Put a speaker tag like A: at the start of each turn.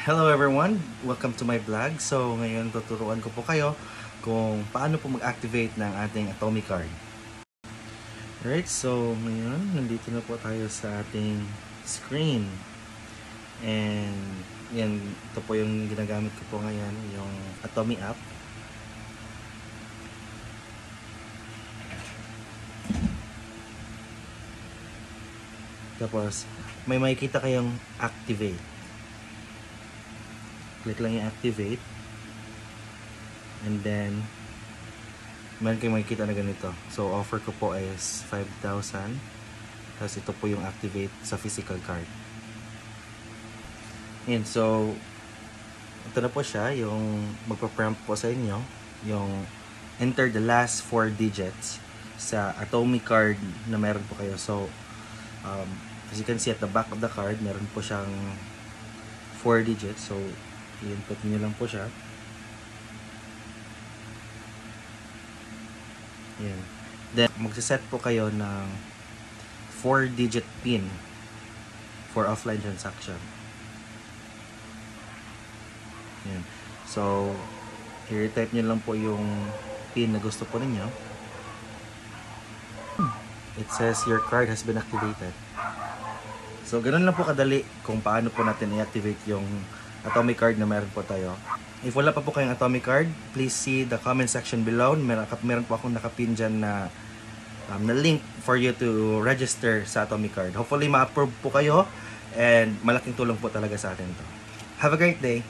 A: Hello everyone! Welcome to my vlog. So ngayon tuturuan ko po kayo kung paano po mag-activate ng ating Atomic card. Alright, so ngayon nandito na po tayo sa ating screen. And yan, ito po yung ginagamit ko po ngayon, yung Atomic app. Tapos may makikita kayong activate. Click lang yung activate, and then meron kayong makikita na ganito. So offer ko po is 5,000, tapos ito po yung activate sa physical card. And so ito na po siya, yung magpa-prompt po sa inyo yung enter the last 4 digits sa Atomic card na meron po kayo. So as you can see at the back of the card, meron po siyang 4 digits. So i-input nyo lang po siya. Yan. Then magsiset po kayo ng 4-digit PIN for offline transaction. Yan. So i-type nyo lang po yung PIN na gusto po ninyo. It says your card has been activated. So ganun lang po kadali kung paano po natin i-activate yung Atomic card na meron po tayo. If wala pa po kayong Atomic card, please see the comment section below. Meron po akong nakapin dyan na link for you to register sa Atomic card. Hopefully ma-approve po kayo, and malaking tulong po talaga sa atin to. Have a great day!